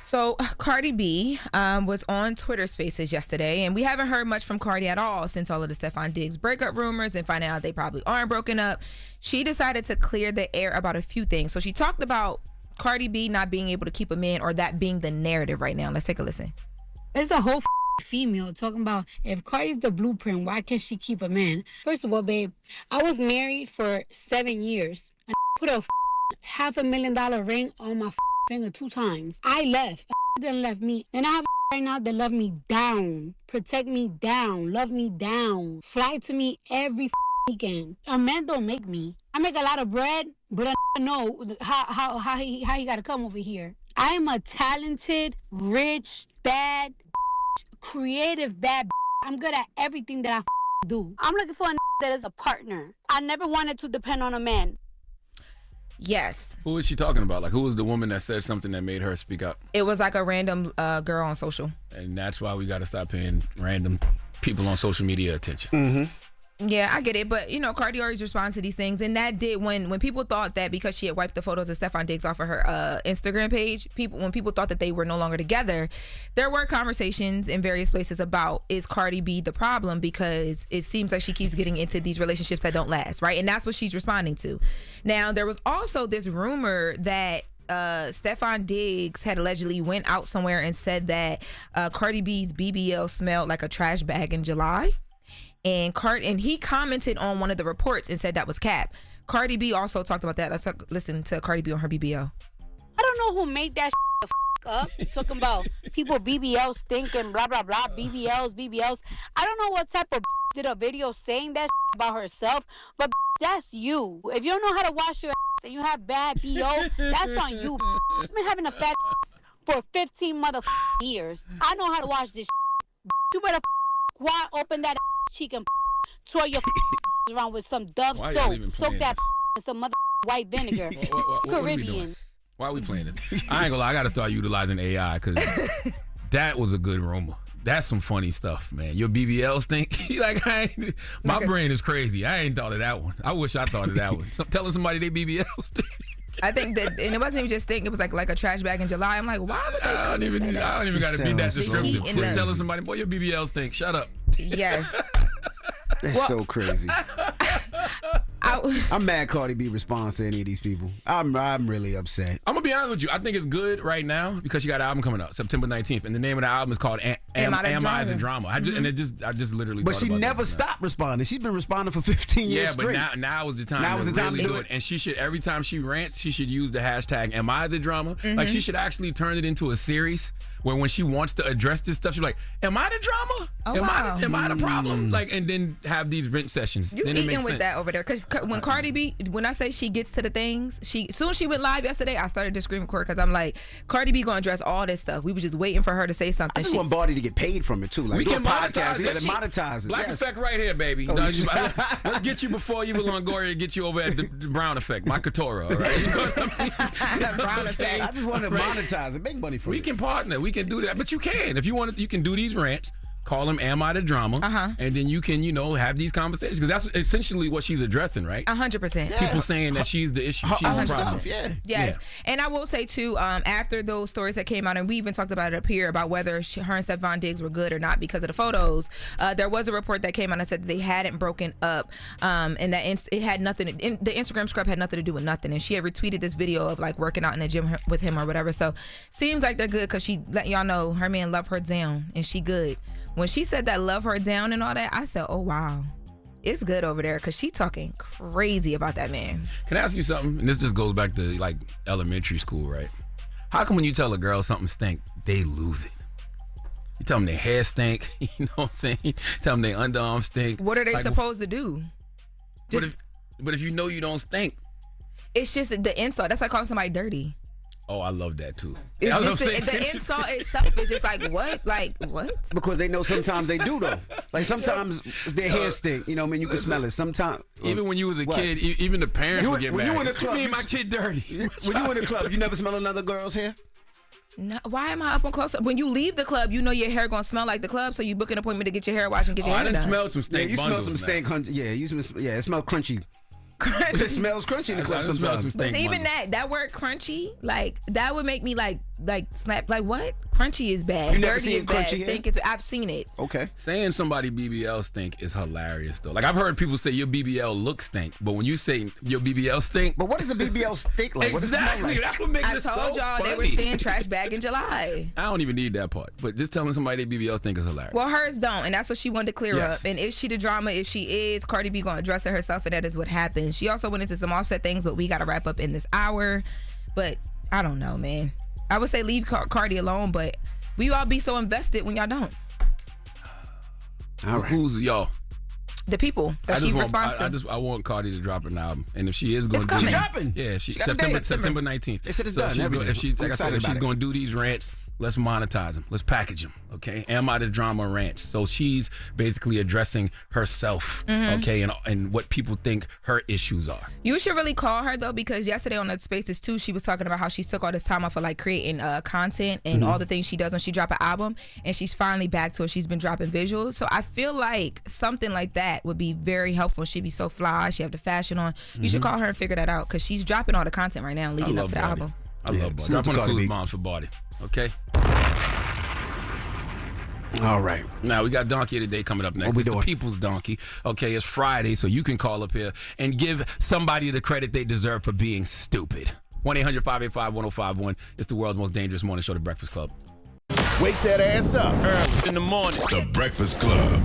So Cardi B was on Twitter Spaces yesterday, and we haven't heard much from Cardi at all since all of the Stefan Diggs breakup rumors and finding out they probably aren't broken up. She decided to clear the air about a few things. So she talked about Cardi B not being able to keep a man, or that being the narrative right now. Let's take a listen. There's a whole female talking about if Cardi's the blueprint, why can't she keep a man? First of all, babe, I was married for 7 years. I put a $500,000 ring on my finger 2 times. I left. Didn't left me. And I have right now that love me down, protect me down, love me down, fly to me every weekend. A man don't make me. I make a lot of bread, but I know how he got to come over here. I am a talented, rich, bad, creative, bad. I'm good at everything that I do. I'm looking for a that is a partner. I never wanted to depend on a man. Yes. Who is she talking about? Like, who was the woman that said something that made her speak up? It was like a random girl on social. And that's why we got to stop paying random people on social media attention. Mm-hmm. Yeah, I get it. But, you know, Cardi always responds to these things. And that did, when people thought that because she had wiped the photos of Stefan Diggs off of her Instagram page, when people thought that they were no longer together, there were conversations in various places about, is Cardi B the problem? Because it seems like she keeps getting into these relationships that don't last, right? And that's what she's responding to. Now, there was also this rumor that Stefan Diggs had allegedly went out somewhere and said that Cardi B's BBL smelled like a trash bag in July. And he commented on one of the reports and said that was cap. Cardi B also talked about that. Let's listen to Cardi B on her BBL. I don't know who made that the up. Talking about people BBL stink and blah, blah, blah. BBLs. I don't know what type of did a video saying that about herself, but that's you. If you don't know how to wash your and you have bad BO, that's on you. I've been having a fat for 15 years. I know how to wash this. You better open that cheek and throw your around with some Dove soap. Soak that in some white vinegar. What Caribbean. Why are we playing this? I ain't gonna lie, I gotta start utilizing AI because that was a good rumor. That's some funny stuff, man. Your BBL stink? My brain is crazy. I ain't thought of that one. I wish I thought of that one. Telling somebody they BBL stink. I think that, and it wasn't even just stink. It was like a trash bag in July. I'm like, why would they come and say that? I don't even got to be that descriptive. Just telling somebody, boy, your BBL stink. Shut up. Yes. That's so crazy. I'm mad Cardi B responds to any of these people. I'm really upset. I'm gonna be honest with you. I think it's good right now because she got an album coming out September 19th, and the name of the album is called "Am I the Drama?" I just literally. But she never stopped responding. She's been responding for 15 years straight. Yeah, but now is the time. To really do it. And she should, every time she rants, she should use the hashtag "Am I the Drama?" Like she should actually turn it into a series where when she wants to address this stuff, she's like, "Am I the drama? Am I the problem?" Like, and then have these rent sessions. You then eating with that over there? Because when Cardi B, when I say she gets to the things, soon as she went live yesterday, I started to scream record because I'm like, Cardi B gonna address all this stuff. We were just waiting for her to say something. I just want Barty to get paid from it too. Like, we can monetize it. Monetize it. Black Effect right here, baby. Let's get you before you were Longoria. Get you over at the Brown Effect, my Couture. All right. You know what I mean? Brown Effect. I just want to monetize it. Make money from it. We can partner. We can do that. But you can. If you want to, you can do these rants. Call them "Am I the Drama?" And then you can, have these conversations because that's essentially what she's addressing, right? 100%. People saying that she's the issue, she's the problem. Yes, yeah. And I will say too, after those stories that came out, and we even talked about it up here about whether her and Stefan Diggs were good or not because of the photos. There was a report that came out and said that they hadn't broken up, and that it had nothing. The Instagram scrub had nothing to do with nothing. And she had retweeted this video of like working out in the gym with him or whatever. So seems like they're good because she let y'all know her man love her down and she good. When she said that love her down and all that, I said, oh, wow. It's good over there because she talking crazy about that man. Can I ask you something? And this just goes back to like elementary school, right? How come when you tell a girl something stink, they lose it? You tell them their hair stink, you know what I'm saying? Tell them their underarms stink. What are they supposed to do? But if you know you don't stink. It's just the insult. That's like calling somebody dirty. Oh, I love that too. It's just the insult itself is just like, what? Like, what? Because they know sometimes they do, though. Like, sometimes their hair stink. You know what I mean? You can smell it. Sometimes. Even when you was a kid, even the parents would get mad. When you in the club, me and my kid dirty. When you in the club, you never smell another girl's hair? No, why am I up on close up? When you leave the club, you know your hair gonna smell like the club, so you book an appointment to get your hair washed and get your hair done. I didn't smell some stink. Yeah, you smell some stink. It smells crunchy. It smells crunchy in the club sometimes. But even that word crunchy, like that would make me like like snap, like what? Crunchy is bad. You never Dirty seen is bad. crunchy hair? Stink is bad. I've seen it. Okay. Saying somebody BBL stink is hilarious though. Like I've heard people say your BBL look stink, but when you say your BBL stink, But what does a BBL stink like? What does it smell exactly, like? that's what makes I it told so y'all funny. they were saying trash bag in July. I don't even need that part, but just telling somebody they BBL stink is hilarious. Well, hers don't, and that's what she wanted to clear Yes. up. And is she the drama? If she is, Cardi B gonna address it herself, and that is what happened. She also went into some Offset things, but we gotta wrap up in this hour. But I don't know, man. I would say leave Cardi alone, but we all be so invested when y'all don't. All right. Who's y'all? The people that she responds to. I want Cardi to drop an album, and if she is going It's to do coming. She dropping? yeah, She got a date. September 19th. They said it's So done, if she's everything. go- If she, I'm like I said, excited if she's about it. going to do these rants, let's monetize them. Let's package them. Okay, Am I the Drama rants? So she's basically addressing herself. Okay, and what people think her issues are. You should really call her though, because yesterday on the Spaces too, she was talking about how she took all this time off of like creating content and all the things she does when she drop an album, and she's finally back to it. She's been dropping visuals, so I feel like something like that would be very helpful. She'd be so fly. She have the fashion on. You should call her and figure that out, because she's dropping all the content right now leading up to the Barty. album. I love Barty. salute Drop to on the Cardi clues B. bombs for Barty. Okay. All right. Now we got Donkey of the Day coming up next. What we It's doing? the People's Donkey. Okay, it's Friday, so you can call up here and give somebody the credit they deserve for being stupid. 1-800-585-1051. It's the world's most dangerous morning show, The Breakfast Club. Wake that ass up. Early in the morning. The Breakfast Club.